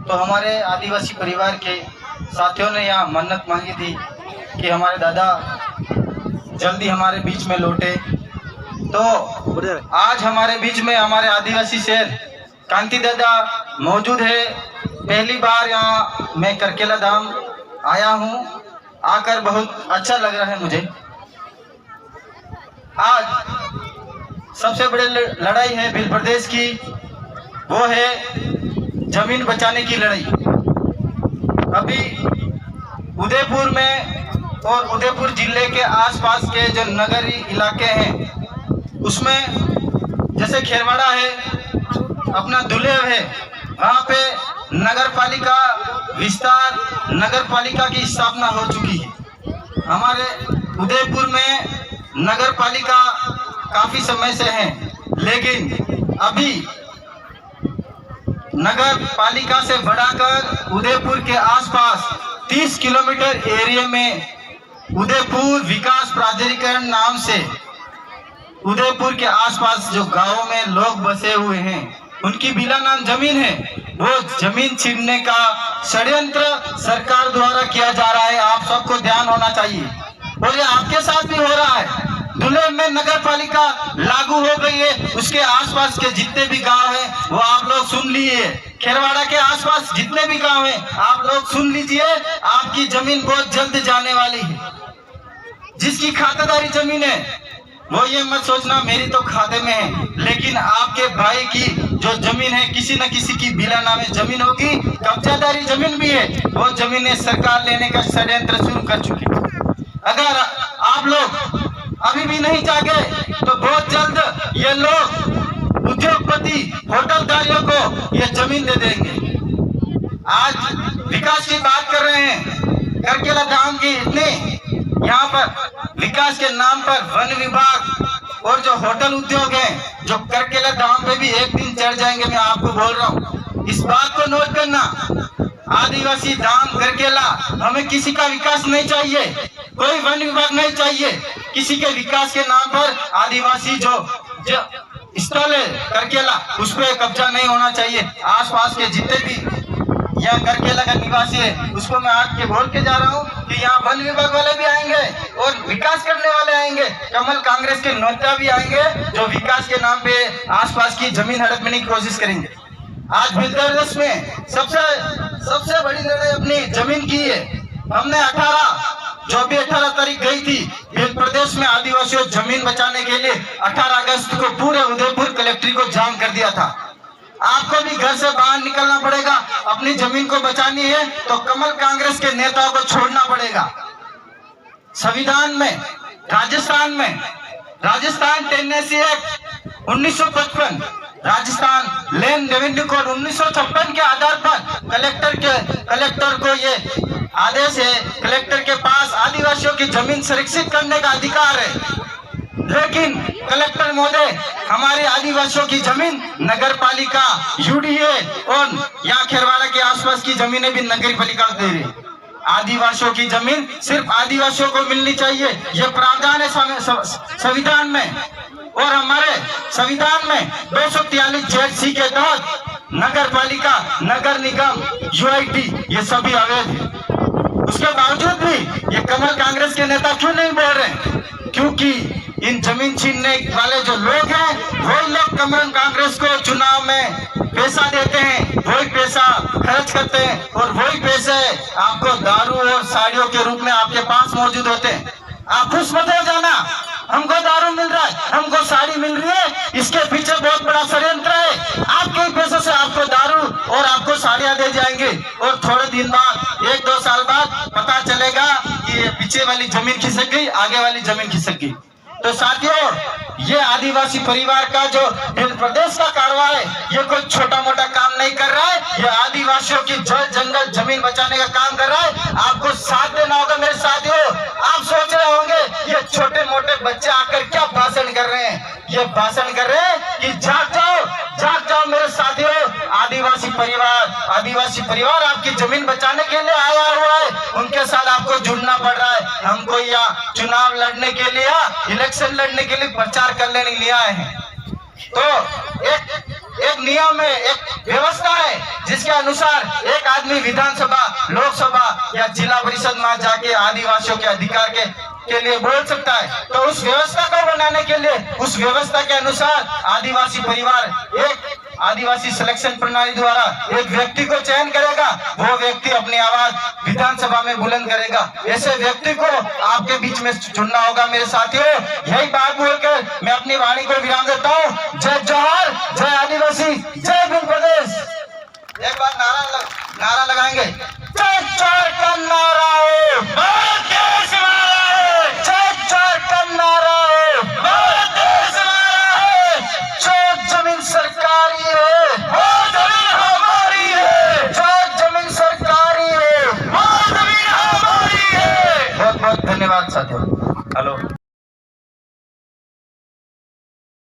तो हमारे आदिवासी परिवार के साथियों ने यहाँ मन्नत मांगी थी कि हमारे दादा जल्दी हमारे बीच में लौटे। तो आज हमारे बीच में हमारे आदिवासी शेर कांति दादा मौजूद है। पहली बार यहाँ मैं करकेला धाम आया हूँ, आकर बहुत अच्छा लग रहा है मुझे। आज सबसे बड़ी लड़ाई है भील प्रदेश की, वो है जमीन बचाने की लड़ाई। अभी उदयपुर में और उदयपुर जिले के आसपास के जो नगरी इलाके हैं उसमें जैसे खेरवाड़ा है, अपना दुलेव है, वहाँ पे नगर पालिका विस्तार, नगर पालिका की स्थापना हो चुकी है। हमारे उदयपुर में नगर पालिका काफी समय से है, लेकिन अभी नगर पालिका से बढ़ाकर उदयपुर के आसपास 30 किलोमीटर एरिया में उदयपुर विकास प्राधिकरण नाम से उदयपुर के आसपास जो गांवों में लोग बसे हुए हैं उनकी बिला नाम जमीन है, वो जमीन छीनने का षड्यंत्र सरकार द्वारा किया जा रहा है। आप सबको ध्यान होना चाहिए और ये आपके साथ भी हो रहा है। दुलेब में नगर पालिका लागू हो गई है, उसके आसपास के जितने भी गांव हैं वो आप लोग सुन लीजिए। खेरवाड़ा के आसपास जितने भी गांव हैं आप लोग सुन लीजिए, आपकी जमीन बहुत जल्द जाने वाली है। जिसकी खातेदारी जमीन है वो ये मत सोचना मेरी तो खाते में है, लेकिन आपके भाई की जो जमीन है किसी न किसी की बिला नामे जमीन होगी, कब्जादारी जमीन भी है, वो जमीनें सरकार लेने का षड्यंत्र शुरू कर चुकी है। अगर आप लोग अभी भी नहीं जागे तो बहुत जल्द ये लोग उद्योगपति होटलदारियों को ये जमीन दे देंगे। आज विकास की बात कर रहे हैं, करकेला धाम की इतनी यहाँ पर विकास के नाम पर वन विभाग और जो होटल उद्योग है जो करकेला धाम पे भी एक दिन चढ़ जाएंगे, मैं आपको बोल रहा हूँ। इस बात को नोट करना, आदिवासी धाम करकेला हमें किसी का विकास नहीं चाहिए, कोई वन विभाग नहीं चाहिए। किसी के विकास के नाम पर आदिवासी जो स्थल है करकेला उस पर कब्जा नहीं होना चाहिए। आसपास के जितने भी यहाँ करकेला का निवासी है उसको मैं आज के बोल के जा रहा हूँ कि यहाँ वन विभाग वाले भी आएंगे और विकास करने वाले आएंगे, कमल कांग्रेस के नेता भी आएंगे जो विकास के नाम पे आसपास की जमीन हड़पने की कोशिश करेंगे। आज भील प्रदेश में सबसे बड़ी लड़ाई अपनी जमीन की है। हमने 18 तारीख गई थी भील प्रदेश में आदिवासियों जमीन बचाने के लिए 18 अगस्त को पूरे उदयपुर कलेक्ट्री को जाम कर दिया था। आपको भी घर से बाहर निकलना पड़ेगा, अपनी जमीन को बचानी है तो कमल कांग्रेस के नेताओं को छोड़ना पड़ेगा। संविधान में Rajasthan Tennessee act 1955, Rajasthan land revenue code 1956 के आधार पर कलेक्टर को ये आदेश है, कलेक्टर के पास आदिवासियों की जमीन संरक्षित करने का अधिकार है। लेकिन कलेक्टर महोदय हमारे आदिवासियों की जमीन नगर पालिका यूडीए और यहाँ खेरवाड़ा के आसपास की जमीनें भी नगर पालिका दे रही। आदिवासियों की जमीन सिर्फ आदिवासियों को मिलनी चाहिए, यह प्रावधान है संविधान में। और हमारे संविधान में 243 ZC के तहत नगर पालिका, नगर निगम, यूआईटी ये सभी अवैध है। उसके बावजूद भी ये कमल कांग्रेस के नेता क्यों नहीं बोल रहे? क्योंकि इन जमीन छीनने वाले जो लोग हैं वही लोग कमल कांग्रेस को चुनाव में पैसा देते हैं, वही पैसा खर्च करते हैं और वही पैसे आपको दारू और साड़ियों के रूप में आपके पास मौजूद होते हैं। आप खुश मत हो जाना, हमको दारू मिल रहा है, हमको साड़ी मिल रही है, इसके पीछे बहुत बड़ा षड्यंत्र है। आपके पैसों से आपको दारू और आपको साड़ियां दे जाएंगे और थोड़े दिन बाद 1-2 साल बाद पता चलेगा कि ये पीछे वाली जमीन खिसक गई, आगे वाली जमीन खिसक गई। तो साथियों, ये आदिवासी परिवार का जो भील प्रदेश का कारवा है ये कोई छोटा मोटा काम नहीं कर रहा है, ये आदिवासियों की जल जंगल जमीन बचाने का काम कर रहा है। आपको साथ देना होगा मेरे साथियों। आप सोच रहे होंगे ये छोटे मोटे बच्चे आकर क्या भाषण कर रहे हैं, ये भाषण कर रहे हैं कि जाग जाओ मेरे साथियों। आदिवासी परिवार आपकी जमीन बचाने के लिए आया हुआ है, उनके साथ आपको जुड़ना पड़ रहा है। हमको यहाँ चुनाव लड़ने के लिए, इलेक्शन लड़ने के लिए, प्रचार करने के लिए आए हैं। तो एक एक नियम है, एक व्यवस्था है जिसके अनुसार एक आदमी विधानसभा, लोकसभा या जिला परिषद में जाके आदिवासियों के अधिकार के लिए बोल सकता है। तो उस व्यवस्था को बनाने के लिए, उस व्यवस्था के अनुसार आदिवासी परिवार एक आदिवासी सिलेक्शन प्रणाली द्वारा एक व्यक्ति को चयन करेगा। वो व्यक्ति अपनी आवाज विधानसभा में बुलंद करेगा। ऐसे व्यक्ति को आपके बीच में चुनना होगा मेरे साथियों। यही बात बोलकर मैं अपनी वाणी को विराम देता हूँ। जय जोहार, जय आदिवासी, जय भीम प्रदेश। एक बार नारा लगाएंगे, जय जोहार का नारा।